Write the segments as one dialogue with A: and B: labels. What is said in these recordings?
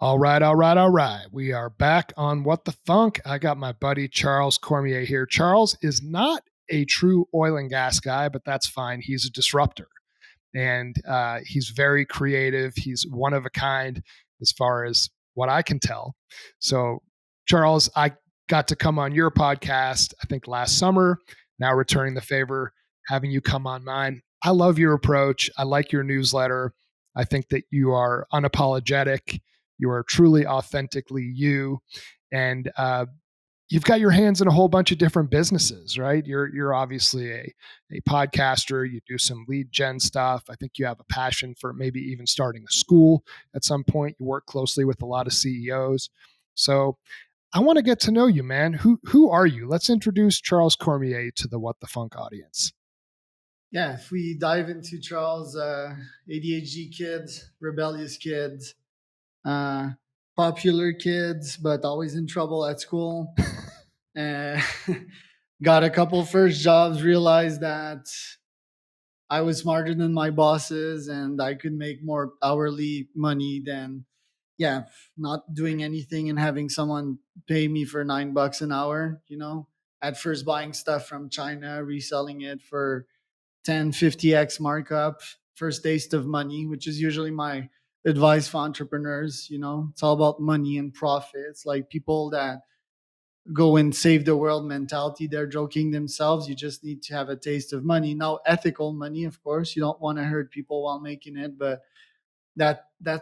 A: All right, all right, all right. We are back on What the Funk. I got my buddy Charles Cormier here. Charles is not a true oil and gas guy, but that's fine. He's a disruptor and he's very creative. He's one of a kind as far as what I can tell. So, Charles, I got to come on your podcast, I think last summer, now returning the favor, having you come on mine. I love your approach. I like your newsletter. I think that you are unapologetic. You are truly authentically you. And you've got your hands in a whole bunch of different businesses, right? You're obviously a podcaster. You do some lead gen stuff. I think you have a passion for maybe even starting a school at some point. You work closely with a lot of CEOs. So I want to get to know you, man. Who are you? Let's introduce Charles Cormier to the What the Funk audience.
B: Yeah, if we dive into Charles, ADHD kids, rebellious kids, uh, popular kids, but always in trouble at school. Uh, got a couple first jobs, realized that I was smarter than my bosses and I could make more hourly money than, yeah, not doing anything and having someone pay me for $9 an hour, at first buying stuff from China, reselling it for 10, 50x markup, first taste of money, which is usually my advice for entrepreneurs. It's all about money and profits. Like people that go and save the world mentality, they're joking themselves. You just need to have a taste of money. Now, ethical money, of course, you don't want to hurt people while making it, but that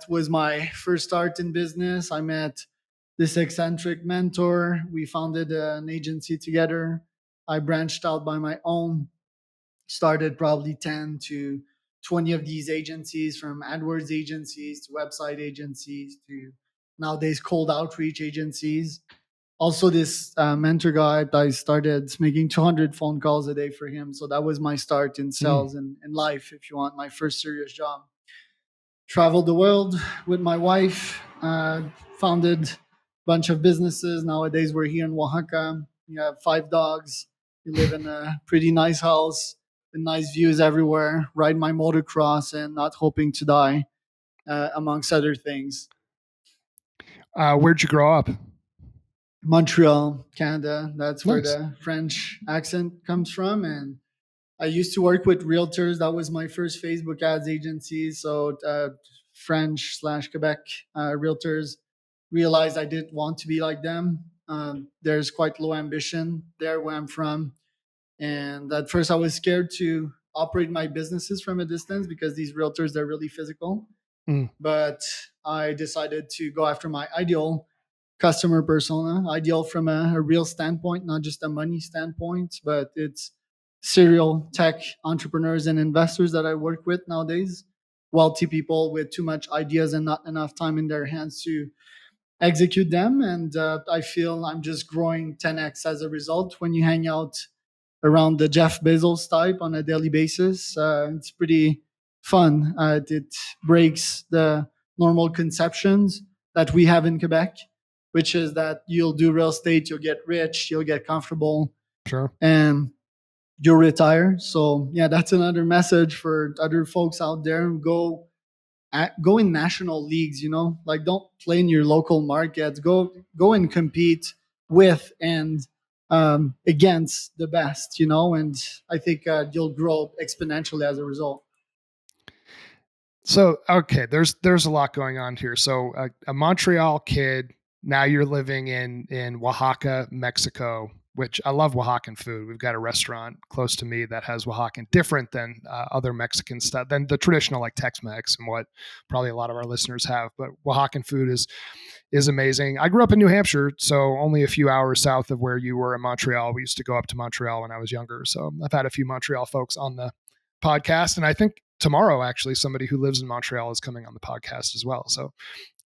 B: was my first start in business. I met this eccentric mentor. We founded an agency together. I branched out by my own, started probably 10 to 20 of these agencies, from AdWords agencies to website agencies to nowadays cold outreach agencies. Also, this mentor guy, I started making 200 phone calls a day for him. So that was my start in sales and in life, if you want, my first serious job. Traveled the world with my wife, founded a bunch of businesses. Nowadays, we're here in Oaxaca. We have 5 dogs. We live in a pretty nice house with nice views everywhere. Ride my motocross and not hoping to die, amongst other things.
A: Where'd you grow up?
B: Montreal, Canada. That's where
A: Nice.
B: the French accent comes from. And I used to work with realtors. That was my first Facebook ads agency. So French slash Quebec realtors realized I didn't want to be like them. There's quite low ambition there where I'm from. And at first I was scared to operate my businesses from a distance because these realtors, they're really physical.
A: Mm.
B: But I decided to go after my ideal customer persona, ideal from a real standpoint, not just a money standpoint, but it's serial tech entrepreneurs and investors that I work with nowadays. Wealthy people with too much ideas and not enough time in their hands to execute them. And I feel I'm just growing 10x as a result. When you hang out around the Jeff Bezos type on a daily basis, it's pretty fun. It breaks the normal conceptions that we have in Quebec, which is that you'll do real estate, you'll get rich, you'll get comfortable,
A: Sure.
B: and you'll retire. So yeah, that's another message for other folks out there. Go in national leagues, like don't play in your local markets. Go and compete with and against the best, and I think you'll grow exponentially as a result.
A: So okay, there's a lot going on here. So a Montreal kid, now you're living in Oaxaca, Mexico, which I love Oaxacan food. We've got a restaurant close to me that has Oaxacan, different than other Mexican stuff, than the traditional like Tex-Mex and what probably a lot of our listeners have. But Oaxacan food is amazing. I grew up in New Hampshire, so only a few hours south of where you were in Montreal. We used to go up to Montreal when I was younger, so I've had a few Montreal folks on the podcast, and I think tomorrow actually somebody who lives in Montreal is coming on the podcast as well. So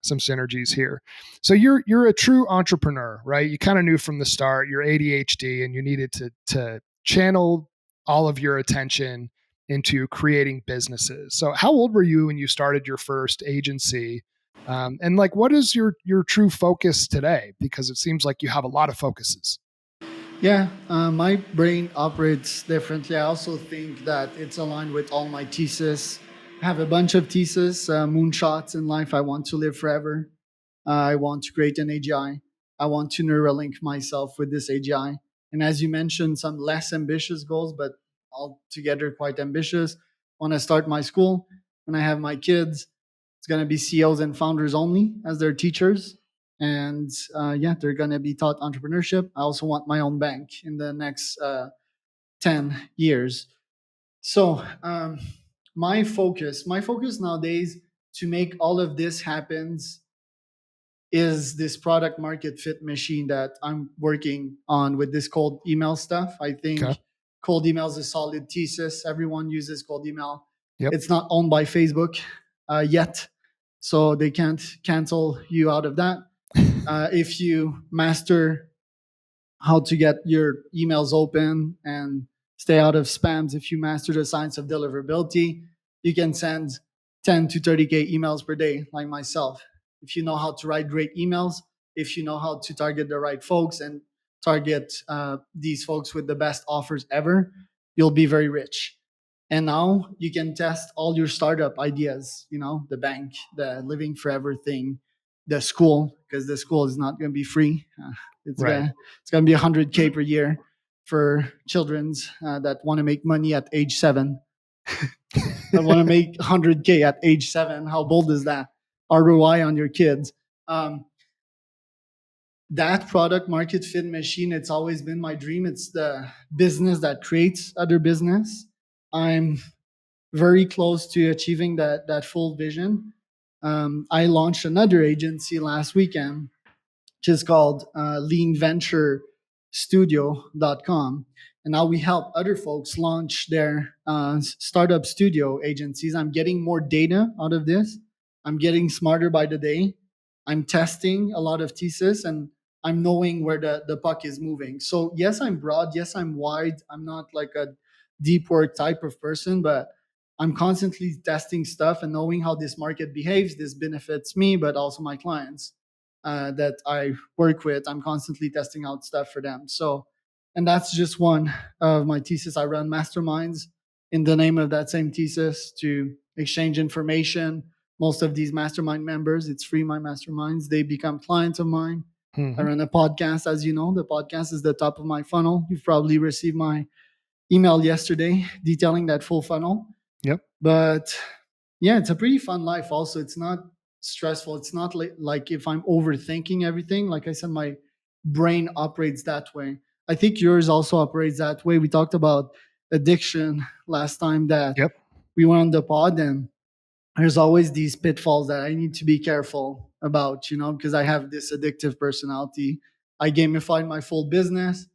A: some synergies here. So you're a true entrepreneur, right? You kind of knew from the start you're ADHD and you needed to channel all of your attention into creating businesses. So how old were you when you started your first agency? And like, what is your true focus today? Because it seems like you have a lot of focuses.
B: Yeah, my brain operates differently. I also think that it's aligned with all my thesis. I have a bunch of theses, moonshots in life. I want to live forever. I want to create an AGI. I want to Neuralink myself with this AGI. And as you mentioned, some less ambitious goals, but altogether quite ambitious. When I start my school, when I have my kids, it's going to be CEOs and founders only as their teachers. And yeah, they're going to be taught entrepreneurship. I also want my own bank in the next 10 years. So my focus nowadays to make all of this happens is this product market fit machine that I'm working on with this cold email stuff. I
A: Okay.
B: think cold email is a solid thesis. Everyone uses cold email.
A: Yep.
B: It's not owned by Facebook yet, so they can't cancel you out of that. If you master how to get your emails open and stay out of spams, if you master the science of deliverability, you can send 10 to 30K emails per day, like myself. If you know how to write great emails, if you know how to target the right folks and target these folks with the best offers ever, you'll be very rich. And now you can test all your startup ideas, the bank, the living forever thing, the school, because the school is not going to be free. It's
A: Right.
B: gonna it's gonna be 100K per year for childrens that want to make money at age 7. That want to make 100K at age 7. How bold is that? ROI on your kids. Um, that product market fit machine, it's always been my dream. It's the business that creates other business. I'm very close to achieving that full vision. I launched another agency last weekend, which is called leanventurestudio.com. And now we help other folks launch their startup studio agencies. I'm getting more data out of this. I'm getting smarter by the day. I'm testing a lot of thesis and I'm knowing where the puck is moving. So, yes, I'm broad. Yes, I'm wide. I'm not like a deep work type of person, but I'm constantly testing stuff and knowing how this market behaves. This benefits me, but also my clients that I work with. I'm constantly testing out stuff for them. So, and that's just one of my thesis. I run masterminds in the name of that same thesis to exchange information. Most of these mastermind members, it's free, my masterminds, they become clients of mine. I
A: Mm-hmm.
B: run a podcast, as you know. The podcast is the top of my funnel. You've probably received my email yesterday detailing that full funnel.
A: Yep.
B: But yeah, it's a pretty fun life. Also, it's not stressful. It's not like if I'm overthinking everything. Like I said, my brain operates that way. I think yours also operates that way. We talked about addiction last time that
A: Yep.
B: we went on the pod, and there's always these pitfalls that I need to be careful about, because I have this addictive personality. I gamified my full business,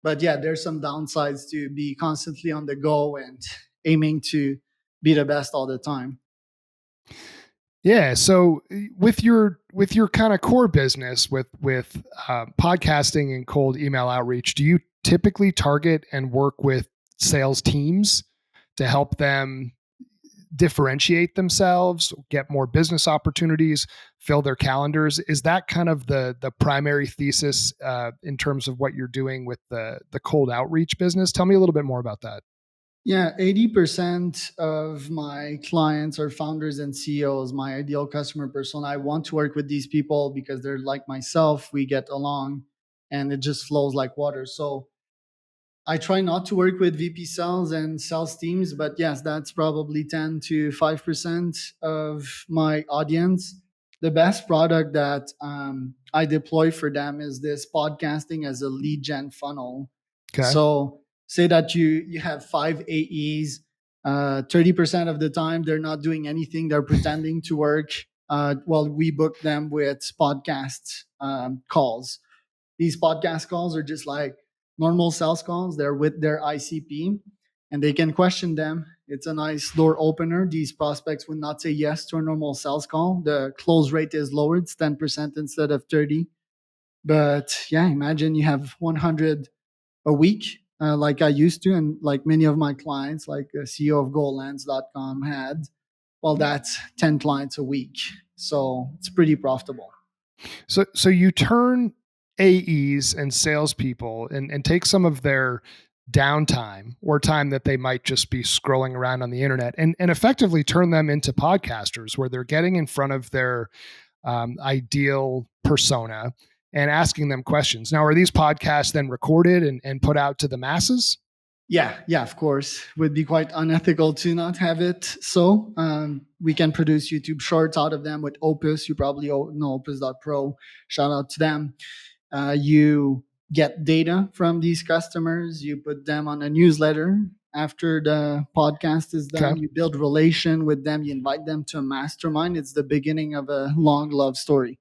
B: but yeah, there's some downsides to be constantly on the go and aiming to be the best all the time.
A: Yeah. So with your kind of core business with podcasting and cold email outreach, do you typically target and work with sales teams to help them differentiate themselves, get more business opportunities, fill their calendars? Is that kind of the primary thesis in terms of what you're doing with the cold outreach business? Tell me a little bit more about that.
B: Yeah, 80% of my clients are founders and CEOs, my ideal customer persona. I want to work with these people because they're like myself. We get along and it just flows like water. So I try not to work with VP sales and sales teams, but yes, that's probably 10 to 5% of my audience. The best product that I deploy for them is this podcasting as a lead gen funnel.
A: Okay.
B: So say that you have 5 AEs, 30% of the time they're not doing anything, they're pretending to work. Well, we book them with podcast calls. These podcast calls are just like normal sales calls. They're with their ICP and they can question them. It's a nice door opener. These prospects would not say yes to a normal sales call. The close rate is lower. It's 10% instead of 30. But yeah, imagine you have 100 a week, like I used to, and like many of my clients, like the CEO of GoLands.com had. Well, that's 10 clients a week. So it's pretty profitable.
A: So you turn AEs and salespeople and take some of their downtime or time that they might just be scrolling around on the internet and effectively turn them into podcasters where they're getting in front of their ideal persona and asking them questions. Now, are these podcasts then recorded and put out to the masses?
B: Yeah, yeah, of course. Would be quite unethical to not have it. So we can produce YouTube shorts out of them with Opus. You probably know Opus.pro. Shout out to them. You get data from these customers. You put them on a newsletter. After the podcast is
A: Okay.
B: done, you build relation with them. You invite them to a mastermind. It's the beginning of a long love story.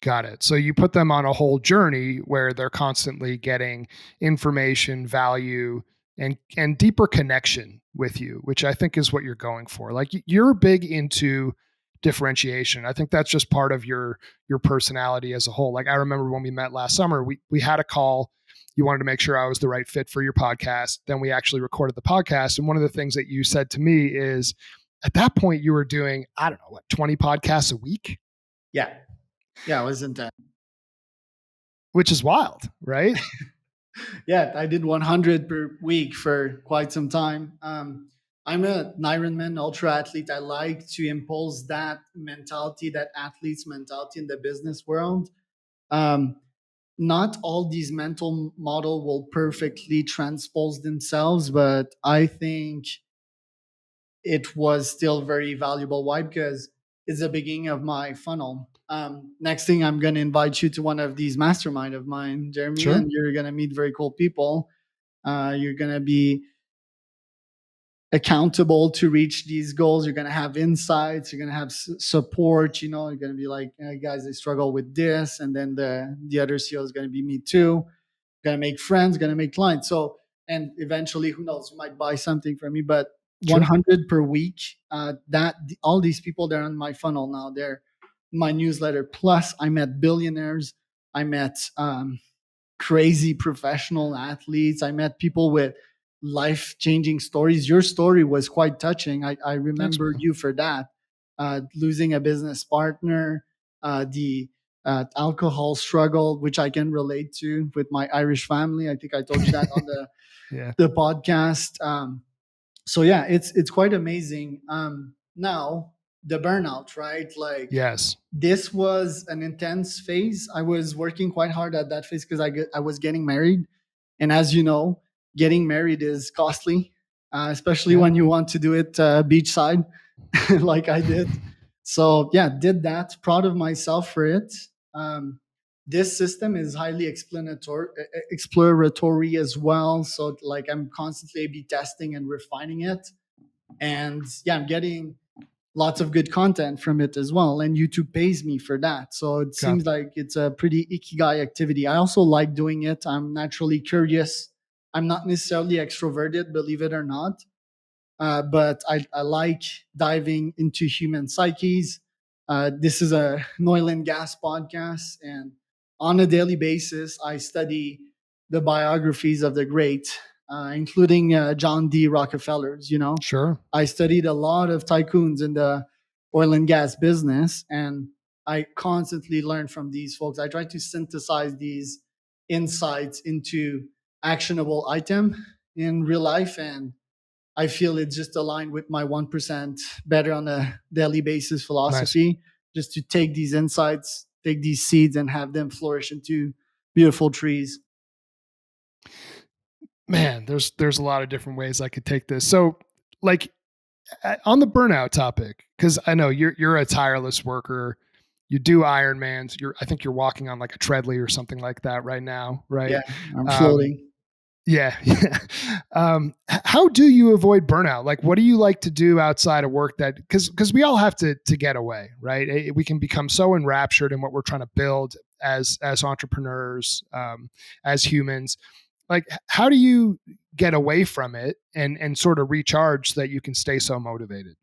A: Got it. So you put them on a whole journey where they're constantly getting information, value, and deeper connection with you, which I think is what you're going for. Like you're big into differentiation. I think that's just part of your personality as a whole. Like I remember when we met last summer, we had a call. You wanted to make sure I was the right fit for your podcast. Then we actually recorded the podcast. And one of the things that you said to me is at that point you were doing, I don't know, what, 20 podcasts a week?
B: Yeah. Yeah, it wasn't that.
A: Which is wild, right?
B: Yeah, I did 100 per week for quite some time. I'm an Ironman ultra athlete. I like to impose that mentality, that athlete's mentality in the business world. Um, Not all these mental model will perfectly transpose themselves, but I think it was still very valuable. Why? Because it's the beginning of my funnel. Next thing, I'm going to invite you to one of these mastermind of mine, Jeremy,
A: Sure.
B: and you're going to meet very cool people. You're going to be accountable to reach these goals. You're going to have insights. You're going to have support. You know, you're going to be like, hey, guys, I struggle with this, and then the other CEO is going to be me too. Going to make friends. Going to make clients. So, and eventually, who knows, you might buy something from me. But
A: Sure.
B: 100 per week. That all these people, they're on my funnel now. They're my newsletter. Plus, I met billionaires. I met crazy professional athletes. I met people with life changing stories. Your story was quite touching. I
A: Thanks,
B: remembered
A: man.
B: you for that. Losing a business partner, the alcohol struggle, which I can relate to with my Irish family. I think I told you that on
A: Yeah.
B: the podcast. So yeah, it's quite amazing. Now the burnout, right? Like
A: Yes.
B: this was an intense phase. I was working quite hard at that phase because I was getting married, and as you know, getting married is costly, especially
A: Yeah.
B: when you want to do it beachside, like I did. So yeah, did that. Proud of myself for it. Um, this system is highly exploratory as well. So like I'm constantly A/B testing and refining it, and yeah, I'm getting lots of good content from it as well. And YouTube pays me for that. So it
A: Okay.
B: seems like it's a pretty ikigai activity. I also like doing it. I'm naturally curious. I'm not necessarily extroverted, believe it or not. But I like diving into human psyches. This is a oil and gas podcast. And on a daily basis, I study the biographies of the great, including John D. Rockefellers. You know,
A: Sure.
B: I studied a lot of tycoons in the oil and gas business, and I constantly learn from these folks. I try to synthesize these insights into actionable item in real life, and I feel it's just aligned with my 1% better on a daily basis
A: Nice.
B: philosophy, just to take these insights, take these seeds and have them flourish into beautiful trees.
A: Man, there's a lot of different ways I could take this. So, like on the burnout topic, because I know you're a tireless worker. You do Ironmans. I think you're walking on like a treadly or something like that right now, right?
B: Yeah, I'm
A: Um,
B: floating.
A: Yeah. Yeah. How do you avoid burnout? Like, what do you like to do outside of work that, because we all have to get away, right? We can become so enraptured in what we're trying to build as entrepreneurs, as humans. Like, how do you get away from it and sort of recharge so that you can stay so motivated?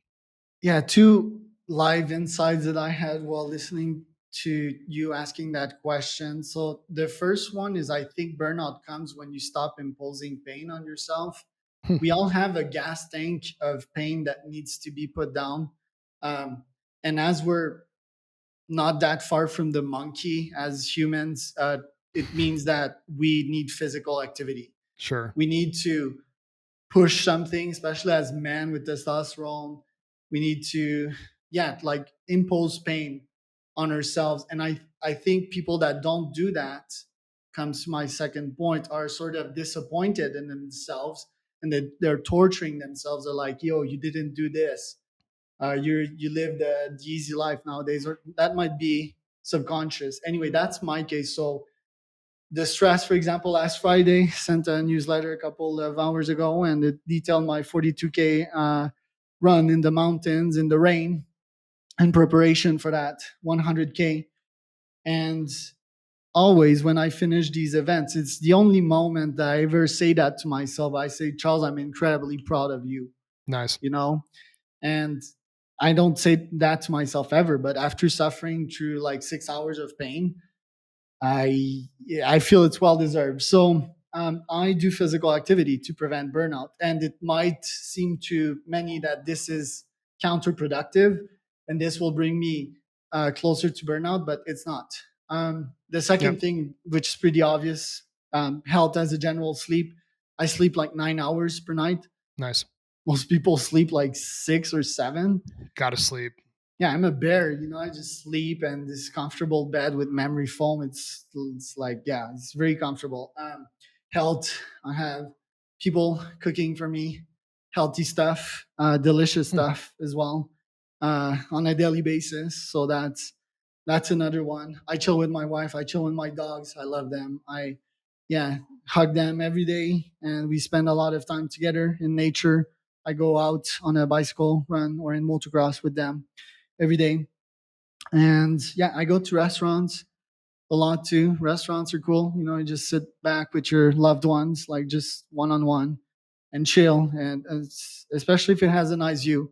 B: Yeah, two live insights that I had while listening to you asking that question. So the first one is I think burnout comes when you stop imposing pain on yourself.
A: Hmm.
B: We all have a gas tank of pain that needs to be put down. Um, and as we're not that far from the monkey as humans, it means that we need physical activity.
A: Sure.
B: We need to push something, especially as men with testosterone. We need to, yeah, like impose pain. on ourselves. And I think people that don't do that, comes to my second point, are sort of disappointed in themselves, and they're torturing themselves. They're like, yo, you didn't do this. You live the easy life nowadays, or that might be subconscious. Anyway, that's my case. So the stress, for example, last Friday, sent a newsletter a couple of hours ago, and it detailed my 42K run in the mountains in the rain in preparation for that 100K. And always when I finish these events, it's the only moment that I ever say that to myself. I say, Charles, I'm incredibly proud of you,
A: Nice.
B: you know? And I don't say that to myself ever, but after suffering through like 6 hours of pain, I feel it's well deserved. So I do physical activity to prevent burnout, and it might seem to many that this is counterproductive, and this will bring me closer to burnout, but it's not. The
A: Yep.
B: second thing, which is pretty obvious, health as a general sleep. I sleep like 9 hours per night.
A: Nice.
B: Most people sleep like 6 or 7.
A: Gotta sleep.
B: Yeah, I'm a bear. I just sleep and this comfortable bed with memory foam. It's like, yeah, it's very comfortable. Health. I have people cooking for me, healthy stuff, delicious
A: Hmm.
B: stuff as well, on a daily basis. So that's another one. I chill with my wife. I chill with my dogs. I love them. Yeah, hug them every day, and we spend a lot of time together in nature. I go out on a bicycle run or in motocross with them every day. And yeah, I go to restaurants a lot too. Restaurants are cool. You just sit back with your loved ones, like just one on one, and chill. And especially if it has a nice view.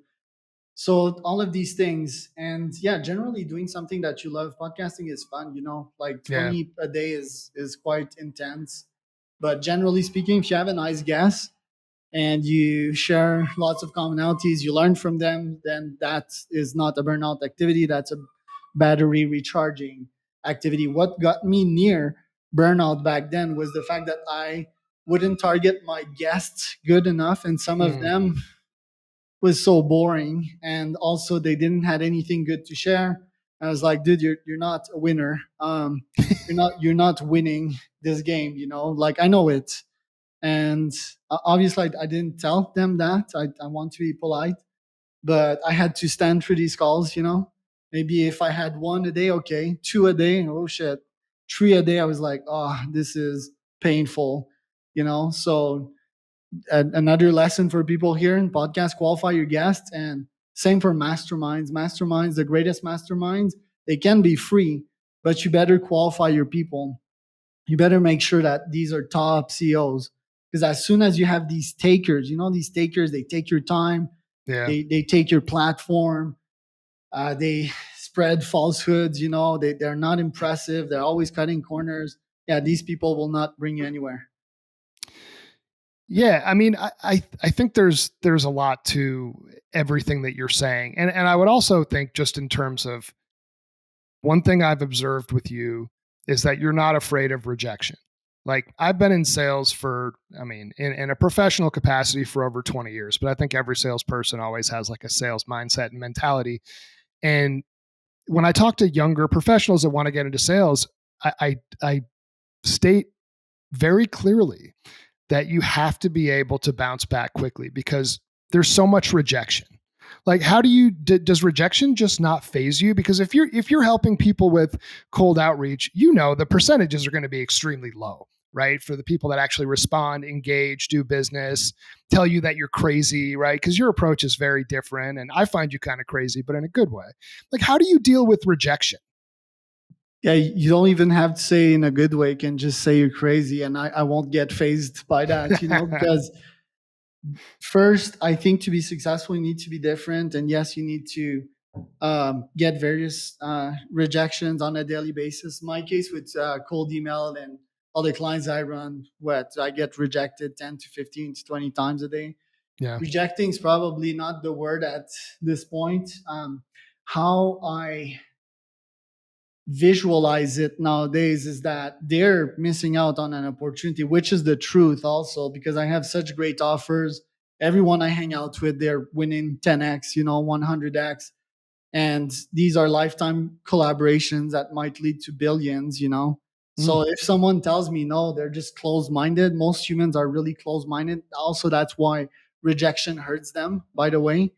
B: So all of these things, and yeah, generally doing something that you love. Podcasting is fun. Like
A: Yeah.
B: 20 a day is quite intense. But generally speaking, if you have a nice guest and you share lots of commonalities, you learn from them, then that is not a burnout activity. That's a battery recharging activity. What got me near burnout back then was the fact that I wouldn't target my guests good enough, and some of
A: Mm.
B: them was so boring, and also they didn't had anything good to share. I was like, dude, you're not a winner. You're not winning this game. Like, I know it. And obviously, I didn't tell them that. I want to be polite, but I had to stand through these calls. Maybe if I had one a day, okay, two a day, oh shit, three a day, I was like, oh, this is painful. So another lesson for people here in podcast: qualify your guests, and same for masterminds. Masterminds, the greatest masterminds, they can be free, but you better qualify your people. You better make sure that these are top CEOs, because as soon as you have these takers, these takers, they take your time,
A: Yeah.
B: they take your platform, they spread falsehoods, they're not impressive, they're always cutting corners. Yeah, these people will not bring you anywhere.
A: Yeah, I mean, I think there's a lot to everything that you're saying, and I would also think, just in terms of, one thing I've observed with you is that you're not afraid of rejection. Like, I've been in sales for, I mean, in a professional capacity for over 20 years, but I think every salesperson always has like a sales mindset and mentality. And when I talk to younger professionals that want to get into sales, I state very clearly that you have to be able to bounce back quickly, because there's so much rejection. Like, how does rejection just not phase you? Because if you're helping people with cold outreach, the percentages are going to be extremely low, right? For the people that actually respond, engage, do business, tell you that you're crazy, right? Because your approach is very different, and I find you kind of crazy, but in a good way. Like, how do you deal with rejection?
B: Yeah, you don't even have to say in a good way. You can just say you're crazy, and I won't get phased by that, because first, I think to be successful, you need to be different. And yes, you need to get various rejections on a daily basis. My case with cold email and all the clients I run, what I get rejected 10 to 15 to 20 times a day.
A: Yeah.
B: Rejecting is probably not the word at this point. How I visualize it nowadays is that they're missing out on an opportunity, which is the truth also, because I have such great offers. Everyone I hang out with, they're winning 10x, 100x. And these are lifetime collaborations that might lead to billions, you know.
A: Mm,
B: So if someone tells me no, they're just closed-minded. Most humans are really closed-minded. Also, that's why rejection hurts them, by the way.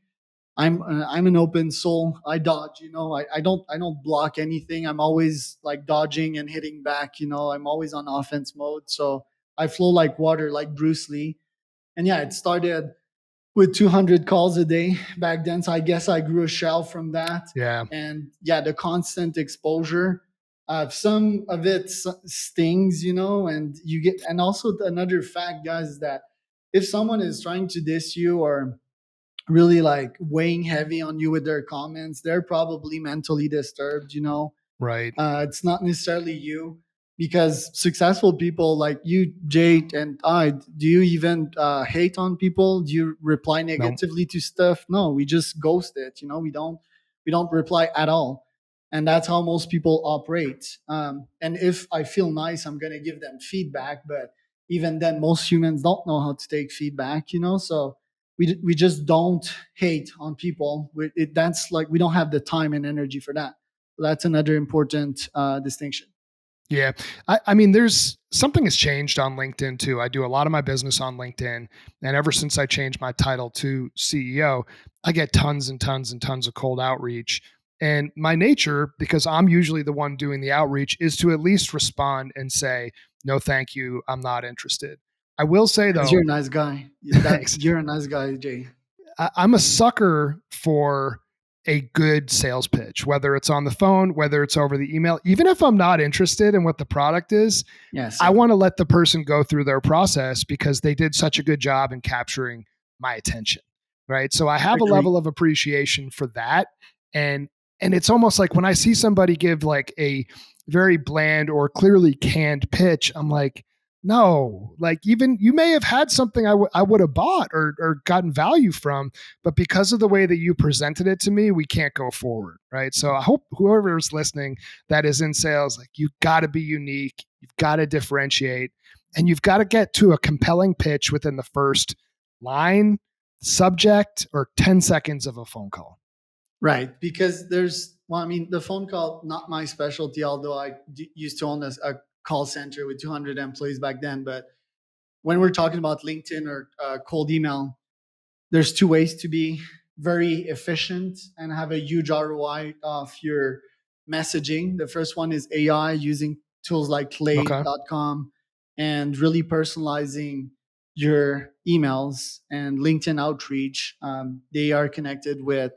B: I'm an open soul. I dodge, you know. I don't block anything. I'm always like dodging and hitting back, you know. I'm always on offense mode. So I flow like water, like Bruce Lee. And yeah, it started with 200 calls a day back then. So I guess I grew a shell from that.
A: yeah,
B: And yeah, the constant exposure. Some of it stings, you know, and you get. And also another fact, guys, is that if someone is trying to diss you or really like weighing heavy on you with their comments, they're probably mentally disturbed, you know.
A: right.
B: It's not necessarily you, because successful people like you, Jade, and I, do you even hate on people? Do you reply
A: No,
B: negatively to stuff? No, we just ghost it. You know, we don't reply at all, and that's how most people operate. And if I feel nice, I'm gonna give them feedback, but even then, most humans don't know how to take feedback. You know, so we just don't hate on people. That's like we don't have the time and energy for that. That's another important distinction.
A: yeah. I mean, there's something has changed on LinkedIn too. I do a lot of my business on LinkedIn. And ever since I changed my title to CEO, I get tons and tons and tons of cold outreach. And my nature, because I'm usually the one doing the outreach, is to at least respond and say, no, thank you. I'm not interested. I will say
B: Because you're
A: though,
B: a nice guy. That
A: thanks.
B: you're a nice guy, Jay.
A: I'm a sucker for a good sales pitch, whether it's on the phone, whether it's over the email. Even if I'm not interested in what the product is,
B: Yeah,
A: I
B: same.
A: want to let the person go through their process because they did such a good job in capturing my attention. Right. So I have a
B: Agree.
A: level of appreciation for that. And it's almost like when I see somebody give like a very bland or clearly canned pitch, I'm like, no, like even you may have had something I would have bought or gotten value from, but because of the way that you presented it to me, we can't go forward. Right. So I hope whoever is listening that is in sales, like you got to be unique, you've got to differentiate, and you've got to get to a compelling pitch within the first line, subject, or 10 seconds of a phone call.
B: Right. Because well, I mean, the phone call, not my specialty, although used to own a call center with 200 employees back then. But when we're talking about LinkedIn or cold email, there's two ways to be very efficient and have a huge ROI of your messaging. The first one is AI, using tools like
A: Okay.
B: clay.com and really personalizing your emails and LinkedIn outreach. They are connected with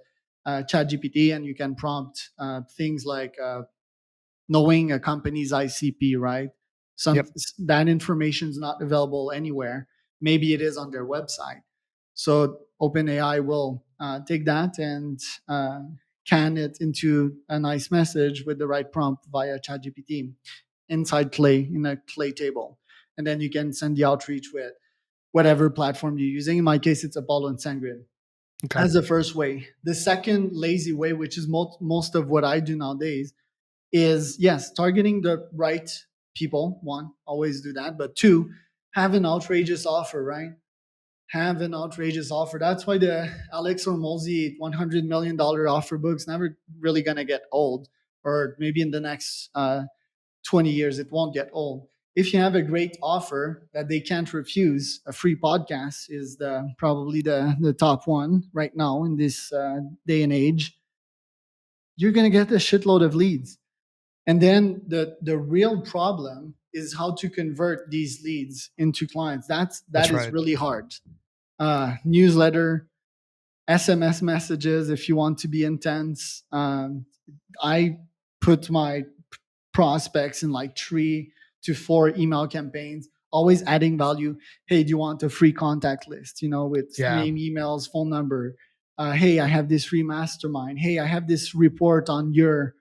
B: ChatGPT, and you can prompt things like knowing a company's ICP, right? Some
A: Yep.
B: that information is not available anywhere. Maybe it is on their website. So OpenAI will take that and can it into a nice message with the right prompt via ChatGPT inside Clay in a Clay table, and then you can send the outreach with whatever platform you're using. In my case, it's Apollo and SendGrid.
A: Okay.
B: That's the first way. The second lazy way, which is most of what I do nowadays, is yes, targeting the right people. One, always do that. But two, have an outrageous offer, right? Have an outrageous offer. That's why the Alex Hormozy $100 million offer book's never really gonna get old, or maybe in the next 20 years it won't get old. If you have a great offer that they can't refuse, a free podcast is probably the top one right now in this day and age. You're gonna get a shitload of leads. And then the real problem is how to convert these leads into clients. That
A: That's
B: is
A: right.
B: really hard. Newsletter, SMS messages, if you want to be intense. I put my prospects in like 3 to 4 email campaigns, always adding value. Hey, do you want a free contact list? You know, with
A: Yeah.
B: name, emails, phone number. Hey, I have this free mastermind. Hey, I have this report on your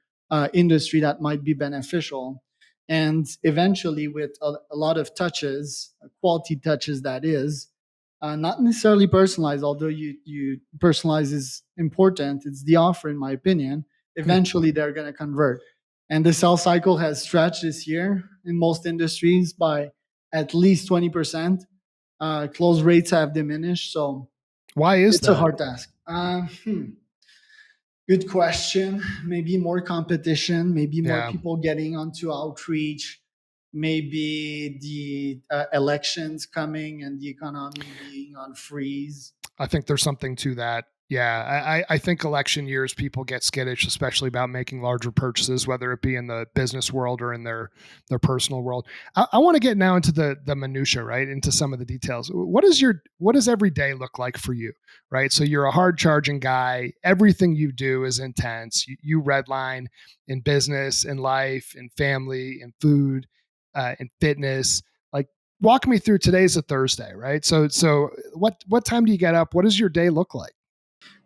B: industry that might be beneficial. And eventually, with a lot of touches, quality touches, that is, not necessarily personalized, although you personalize is important. It's the offer, in my opinion.
A: Hmm.
B: Eventually, they're going to convert. And the sales cycle has stretched this year in most industries by at least 20%. Close rates have diminished. So
A: Why is
B: it's a
A: that?
B: hard task. Good question. Maybe more competition, maybe more
A: Yeah.
B: people getting onto outreach, maybe the elections coming and the economy being on freeze.
A: I think there's something to that. Yeah, I think election years people get skittish, especially about making larger purchases, whether it be in the business world or in their personal world. I want to get now into the minutia, right? Into some of the details. What does every day look like for you, right? So you're a hard charging guy. Everything you do is intense. You redline in business, in life, in family, in food, in fitness. Like walk me through today's a Thursday, right? So what time do you get up? What does your day look like?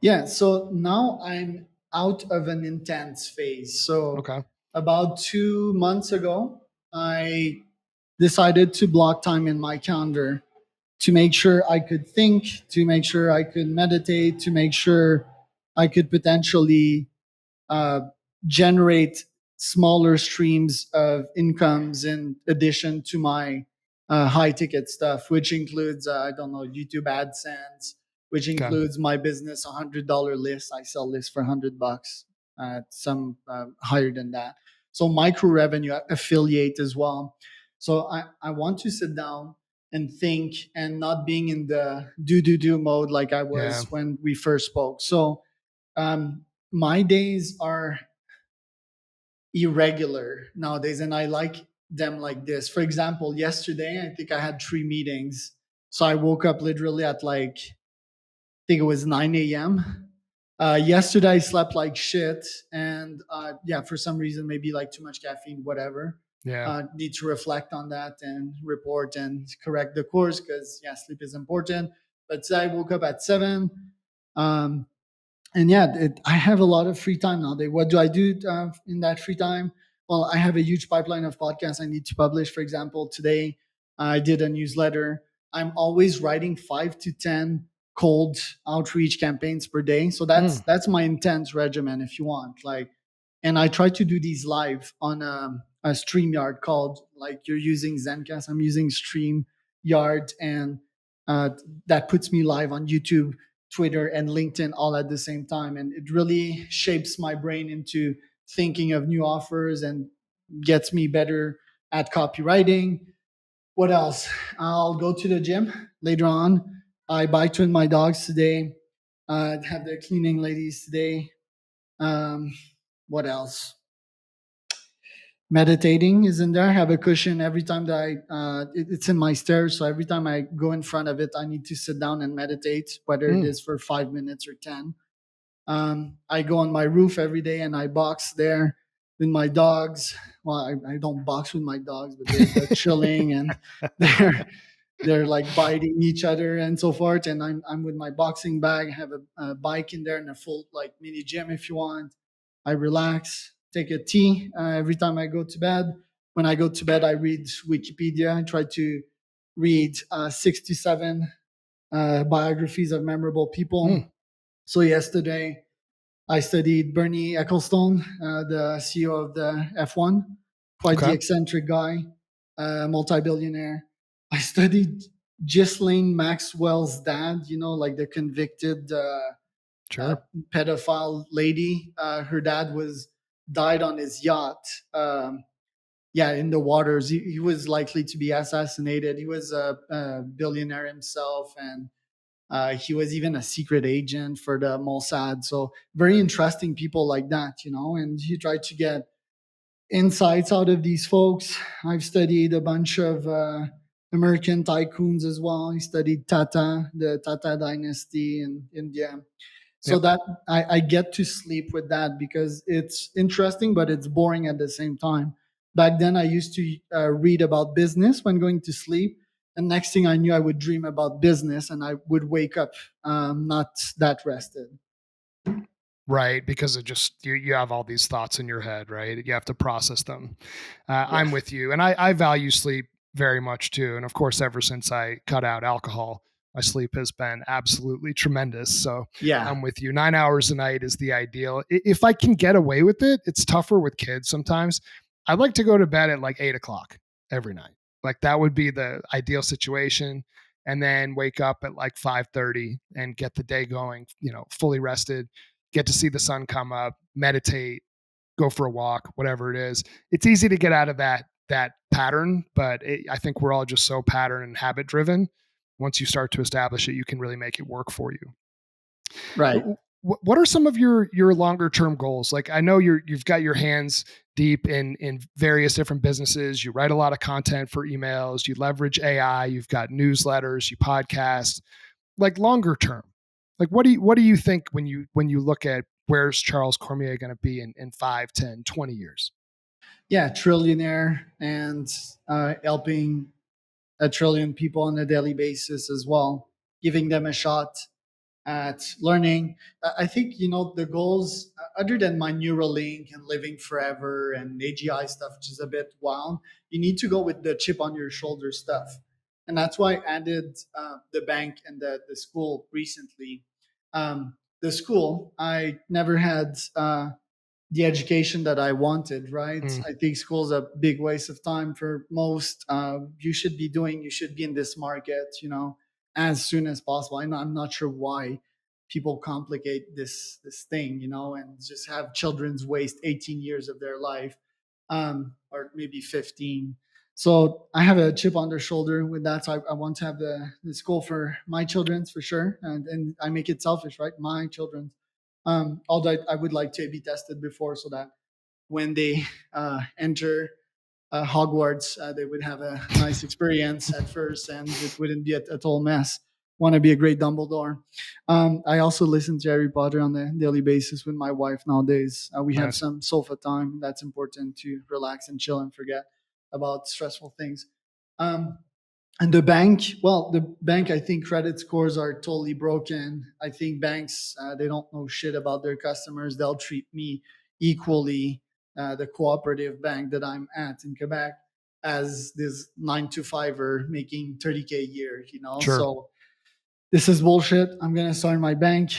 B: Yeah, so now I'm out of an intense phase. So
A: Okay.
B: about 2 months ago, I decided to block time in my calendar to make sure I could think, to make sure I could meditate, to make sure I could potentially uh, generate smaller streams of incomes in addition to my high ticket stuff, which includes, I don't know, YouTube AdSense, which
A: Okay.
B: includes my business $100 list. I sell lists for $100, some higher than that. So micro revenue affiliate as well. So I want to sit down and think and not being in the do mode like I
A: Yeah.
B: was when we first spoke. So my days are irregular nowadays, and I like them like this. For example, yesterday I think I had 3 meetings, so I woke up literally at like I think it was 9 a.m. Yesterday I slept like shit, and yeah, for some reason maybe like too much caffeine, whatever.
A: Yeah.
B: Need to reflect on that and report and correct the course because yeah, sleep is important. But today I woke up at 7. Um, and yeah, I have a lot of free time nowadays. What do I do in that free time? Well, I have a huge pipeline of podcasts I need to publish. For example, today I did a newsletter. I'm always writing 5 to 10 cold outreach campaigns per day. So
A: Mm.
B: that's my intense regimen, if you want. Like, and I try to do these live on a StreamYard called like you're using Zencast. I'm using StreamYard, and uh, that puts me live on YouTube, Twitter, and LinkedIn all at the same time. And it really shapes my brain into thinking of new offers and gets me better at copywriting. What else? I'll go to the gym later on. I biked with my dogs today. Have the cleaning ladies today. Um, what else? Meditating is in there. I have a cushion every time that it's in my stairs. So every time I go in front of it, I need to sit down and meditate, whether it
A: Mm.
B: is for 5 minutes or 10. I go on my roof every day and I box there with my dogs. Well, I don't box with my dogs, but they're chilling and they're they're like biting each other and so forth. And I'm with my boxing bag. I have a bike in there and a full like mini gym if you want. I relax, take a tea every time I go to bed. When I go to bed, I read Wikipedia. I try to read 67 biographies of memorable
A: Mm.
B: people. So yesterday, I studied Bernie Ecclestone, the CEO of the F1, quite the
A: Okay.
B: eccentric guy, multi-billionaire. I studied Ghislaine Maxwell's dad, like the convicted uh,
A: Sure.
B: pedophile lady. Her dad was died on his yacht. Yeah, in the waters. He was likely to be assassinated. He was a billionaire himself, and he was even a secret agent for the Mossad. So very interesting people like that, and he tried to get insights out of these folks. I've studied a bunch of American tycoons as well. I studied the Tata dynasty in India. So
A: Yep.
B: that I get to sleep with that because it's interesting, but it's boring at the same time. Back then, I used to read about business when going to sleep. And next thing I knew, I would dream about business and I would wake up not that rested.
A: Right, because it just you have all these thoughts in your head, right? You have to process them.
B: Yeah.
A: I'm with you, and I value sleep very much too. And of course, ever since I cut out alcohol, my sleep has been absolutely tremendous. So
B: Yeah.
A: I'm with you. 9 hours a night is the ideal. If I can get away with it, it's tougher with kids sometimes. I'd like to go to bed at like 8 o'clock every night. Like that would be the ideal situation. And then wake up at like 5:30 and get the day going, fully rested. get to see the sun come up, meditate, go for a walk, whatever it is. It's easy to get out of that pattern, but I think we're all just so pattern and habit driven. Once you start to establish it, you can really make it work for you.
B: Right.
A: What are some of your longer term goals? Like I know you've got your hands deep in various different businesses. You write a lot of content for emails. You leverage AI. You've got newsletters. You podcast. Like longer term, like what do you think when you look at where's Charles Cormier going to be in 5, 10, 20 years?
B: Yeah, trillionaire and helping a trillion people on a daily basis as well, giving them a shot at learning. I think, the goals, other than my Neuralink and living forever and AGI stuff, which is a bit wild, you need to go with the chip on your shoulder stuff. And that's why I added the bank and the school recently. The school, I never had the education that I wanted, right?
A: Mm,
B: I think school's a big waste of time for most. You should be in this market, as soon as possible. I'm not sure why people complicate this thing, and just have children's waste 18 years of their life, or maybe 15. So I have a chip on their shoulder with that. So I want to have the school for my children's for sure, and I make it selfish, right? My children's. Although I would like to be tested before, so that when they enter Hogwarts, they would have a nice experience at first, and it wouldn't be a total mess. Want to be a great Dumbledore. I also listen to Harry Potter on a daily basis with my wife nowadays. We have
A: nice.
B: some sofa time. That's important to relax and chill and forget about stressful things. Um, and the bank, I think credit scores are totally broken. I think banks, they don't know shit about their customers. They'll treat me equally, the cooperative bank that I'm at in Quebec, as this 9 to 5er making 30K a year,
A: Sure.
B: So this is bullshit. I'm going to start my bank.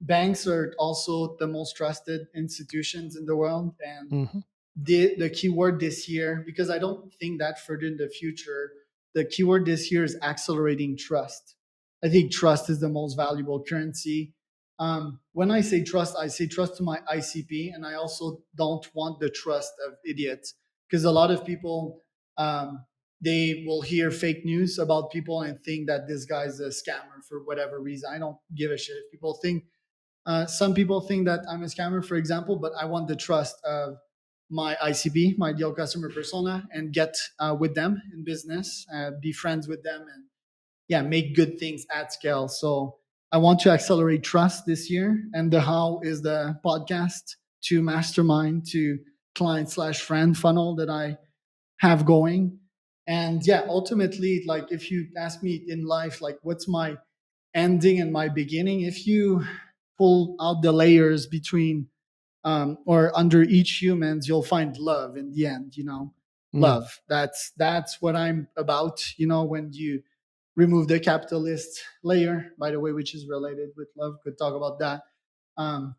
B: Banks are also the most trusted institutions in the world. And
A: Hmm.
B: the keyword this year, because I don't think that further in the future, the keyword this year is accelerating trust. I think trust is the most valuable currency. When I say trust to my ICP, and I also don't want the trust of idiots, because a lot of people, they will hear fake news about people and think that this guy's a scammer for whatever reason. I don't give a shit if people think. Some people think that I'm a scammer, for example, but I want the trust of my ICP, my ideal customer persona, and get with them in business, be friends with them, and yeah, make good things at scale. So I want to accelerate trust this year. And the how is the podcast to mastermind to client/friend funnel that I have going. And yeah, ultimately, like if you ask me in life, like what's my ending and my beginning, if you pull out the layers between or under each humans, you'll find love in the end.
A: Mm,
B: Love. That's what I'm about. When you remove the capitalist layer, by the way, which is related with love, could talk about that. Um,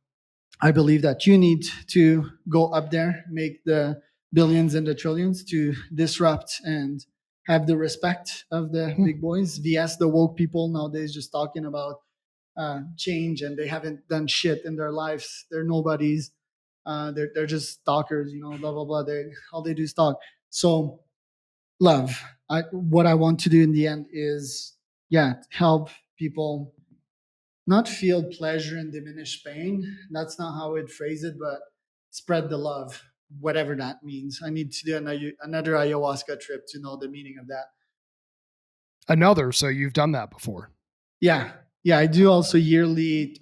B: I believe that you need to go up there, make the billions and the trillions to disrupt and have the respect of the
A: mm,
B: big boys. VS the woke people nowadays just talking about change, and they haven't done shit in their lives. They're nobodies. They're just stalkers, blah blah blah. All they do is talk. So love. What I want to do in the end is, yeah, help people not feel pleasure and diminish pain. That's not how I'd phrase it, but spread the love, whatever that means. I need to do another ayahuasca trip to know the meaning of that.
A: another. So you've done that before.
B: Yeah, yeah. I do also yearly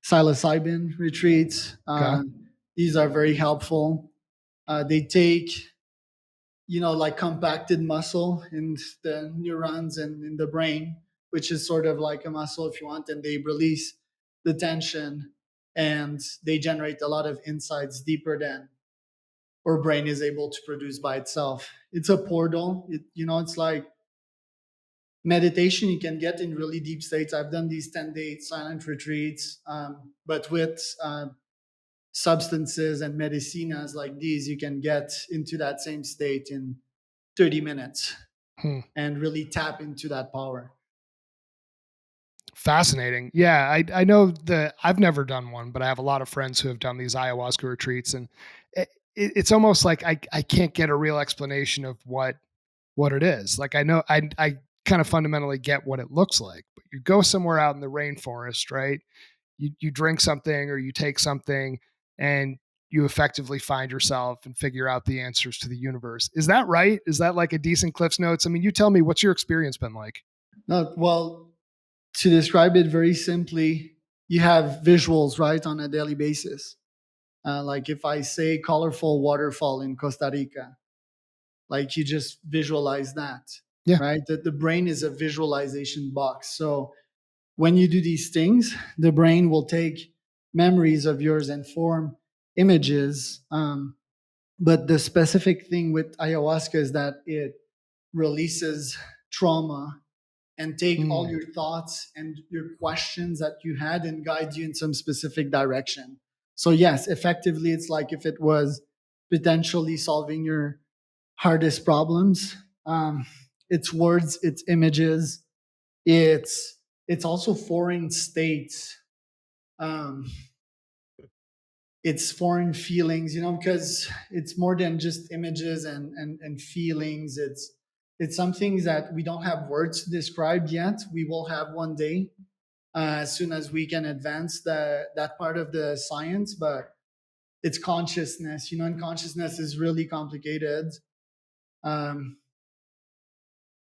B: psilocybin retreats.
A: Okay.
B: These are very helpful. They take, like compacted muscle in the neurons and in the brain, which is sort of like a muscle if you want, and they release the tension, and they generate a lot of insights deeper than our brain is able to produce by itself. It's a portal. It's like meditation you can get in really deep states. I've done these 10-day silent retreats, but with substances and medicinas like these, you can get into that same state in 30 minutes
A: Hmm.
B: and really tap into that power.
A: Fascinating. Yeah, I know that I've never done one, but I have a lot of friends who have done these ayahuasca retreats, and it's almost like I can't get a real explanation of what it is. Like I know I kind of fundamentally get what it looks like, but you go somewhere out in the rainforest, right? You drink something or you take something, and you effectively find yourself and figure out the answers to the universe. Is that right? Is that like a decent Cliff's Notes? I mean, you tell me, what's your experience been like?
B: No, well, to describe it very simply, you have visuals, right, on a daily basis. Like if I say colorful waterfall in Costa Rica, like you just visualize that,
A: Yeah.
B: right? That the brain is a visualization box. So when you do these things, the brain will take memories of yours and form images. But the specific thing with ayahuasca is that it releases trauma and take all
A: Mm,
B: your thoughts and your questions that you had and guide you in some specific direction. So yes, effectively, it's like if it was potentially solving your hardest problems. Um, it's words, it's images, it's also foreign states. Um, it's foreign feelings, because it's more than just images and feelings. It's some things that we don't have words to describe yet. We will have one day, as soon as we can advance that part of the science. But it's consciousness, and consciousness is really complicated. Um,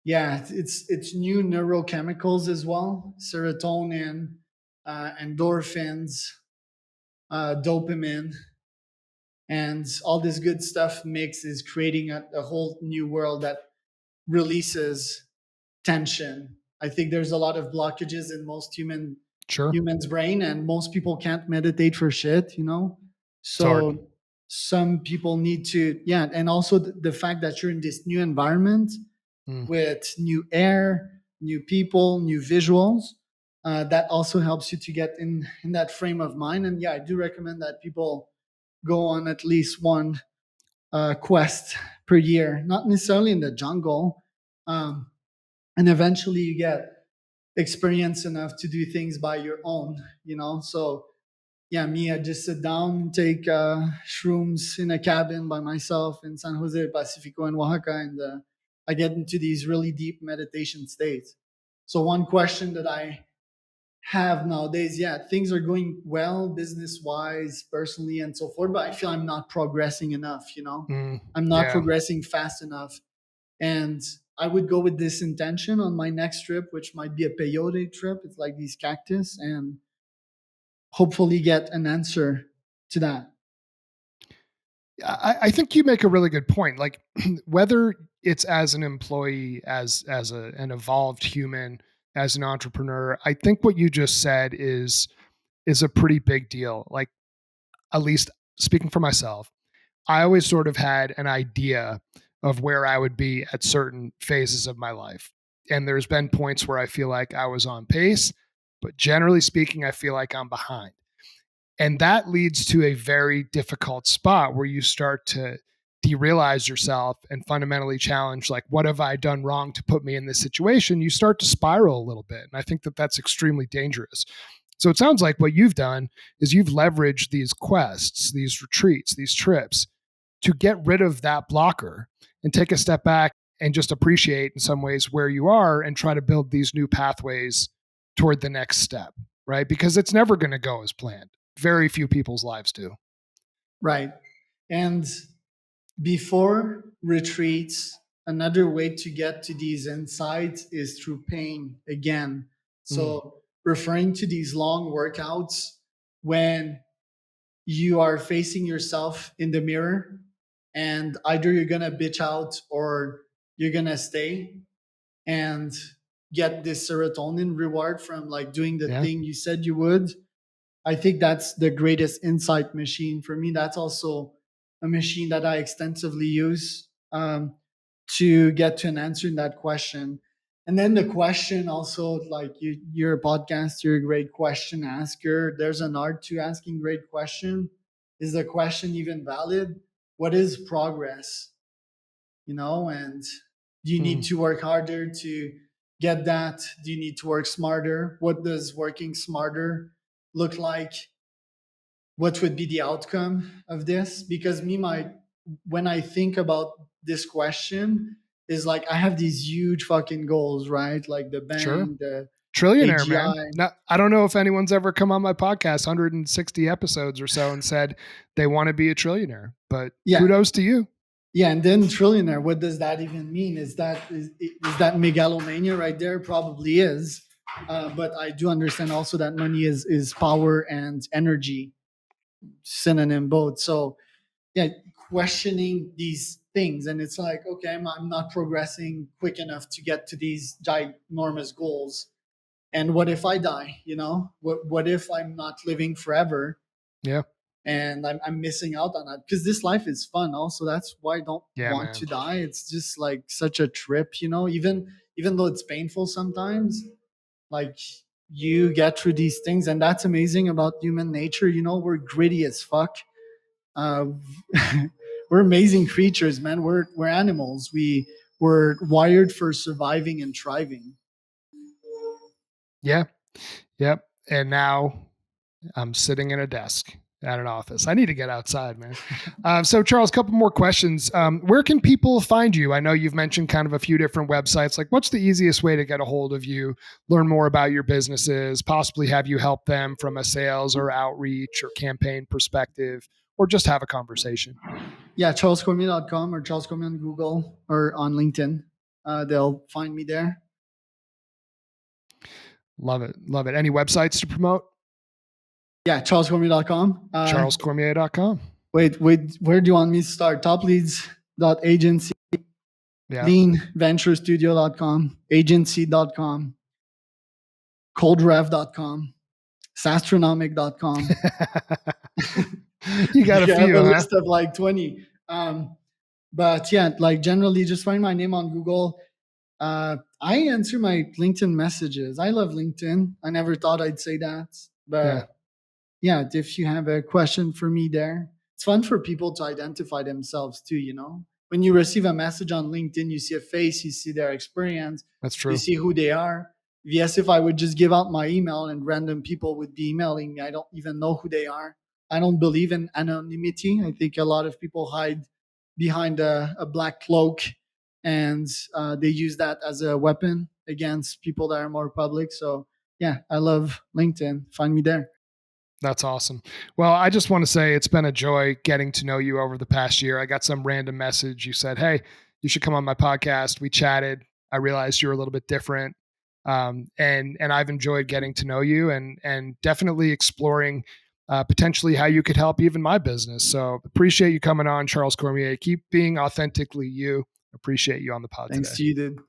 B: yeah, it's new neurochemicals as well, serotonin, endorphins, dopamine, and all this good stuff mix is creating a whole new world that releases tension. I think there's a lot of blockages in most
A: sure.
B: humans brain, and most people can't meditate for shit.
A: It's hard.
B: So some people need to, yeah. And also the fact that you're in this new environment
A: Mm,
B: with new air, new people, new visuals, that also helps you to get in that frame of mind. And yeah, I do recommend that people go on at least one quest per year, not necessarily in the jungle. Um, and eventually you get experience enough to do things by your own. So yeah, me, I just sit down, take shrooms in a cabin by myself in San Jose Pacifico in Oaxaca, and I get into these really deep meditation states. So one question that I have nowadays, yeah, things are going well business wise, personally, and so forth, but I feel I'm not progressing enough.
A: mm,
B: I'm not
A: yeah.
B: progressing fast enough. And I would go with this intention on my next trip, which might be a peyote trip. It's like these cactus, and hopefully get an answer to that.
A: I think you make a really good point. Like whether it's as an employee, as an evolved human, as an entrepreneur, I think what you just said is a pretty big deal. Like at least speaking for myself, I always sort of had an idea of where I would be at certain phases of my life. And there's been points where I feel like I was on pace, but generally speaking, I feel like I'm behind. And that leads to a very difficult spot where you start to derealize yourself and fundamentally challenge, like, what have I done wrong to put me in this situation? You start to spiral a little bit. And I think that that's extremely dangerous. So it sounds like what you've done is you've leveraged these quests, these retreats, these trips to get rid of that blocker and take a step back and just appreciate in some ways where you are and try to build these new pathways toward the next step, right? Because it's never going to go as planned. Very few people's lives do.
B: Right. And before retreats, another way to get to these insights is through pain again.
A: Mm,
B: So, referring to these long workouts when you are facing yourself in the mirror, and either you're going to bitch out or you're going to stay and get this serotonin reward from like doing the
A: yeah.
B: thing you said you would. I think that's the greatest insight machine for me. That's also a machine that I extensively use, to get to an answer in that question. And then the question also, like you're a podcaster, you're a great question asker. There's an art to asking great question. Is the question even valid? What is progress? And do you need
A: Mm,
B: to work harder to get that? Do you need to work smarter? What does working smarter look like? What would be the outcome of this? Because when I think about this question, is like I have these huge fucking goals, right? Like the
A: Sure.
B: bank, the
A: Trillionaire, man.
B: AGI.
A: Now, I don't know if anyone's ever come on my podcast, 160 episodes or so, and said they want to be a trillionaire, but
B: Yeah,
A: kudos to you.
B: yeah, and then trillionaire. What does that even mean? Is that megalomania right there? Probably is. But I do understand also that money is power and energy, synonym both. So yeah, questioning these things, and it's like, okay, I'm not progressing quick enough to get to these ginormous goals. And what if I die? What if I'm not living forever?
A: Yeah.
B: And I'm missing out on that because this life is fun also. That's why I don't
A: Yeah,
B: want to
A: man.
B: die. It's just like such a trip, even though it's painful sometimes, like you get through these things. And that's amazing about human nature. We're gritty as fuck. uh, we're amazing creatures, man. We're animals. We're wired for surviving and thriving.
A: Yeah. Yep. And now I'm sitting in a desk at an office. I need to get outside, man. So, Charles, a couple more questions. Where can people find you? I know you've mentioned kind of a few different websites. Like, what's the easiest way to get a hold of you, learn more about your businesses, possibly have you help them from a sales or outreach or campaign perspective, or just have a conversation?
B: Yeah, charlescormier.com or Charles Cormier on Google or on LinkedIn. They'll find me there.
A: Love it. Love it. Any websites to promote?
B: Yeah, charlescormier.com.
A: CharlesCormier.com.
B: Wait, where do you want me to start? Topleads.agency,
A: Yeah.
B: leanventurestudio.com, agency.com, coldrev.com, sastronomic.com.
A: You got a
B: I have
A: few,
B: a
A: huh?
B: list of like 20. But yeah, like generally just find my name on Google. I answer my LinkedIn messages. I love LinkedIn. I never thought I'd say that.
A: Yeah,
B: But yeah, if you have a question for me there, it's fun for people to identify themselves too. When you receive a message on LinkedIn, you see a face, you see their experience,
A: that's
B: you
A: true.
B: see who they are. Yes, if I would just give out my email and random people would be emailing me, I don't even know who they are. I don't believe in anonymity. I think a lot of people hide behind a black cloak, and they use that as a weapon against people that are more public. So yeah, I love LinkedIn. Find me there.
A: That's awesome. Well, I just want to say it's been a joy getting to know you over the past year. I got some random message. You said, "Hey, you should come on my podcast." We chatted. I realized you're a little bit different, and I've enjoyed getting to know you and definitely exploring potentially how you could help even my business. So appreciate you coming on, Charles Cormier. Keep being authentically you. Appreciate you on the pod
B: Thanks
A: today.
B: to you, dude.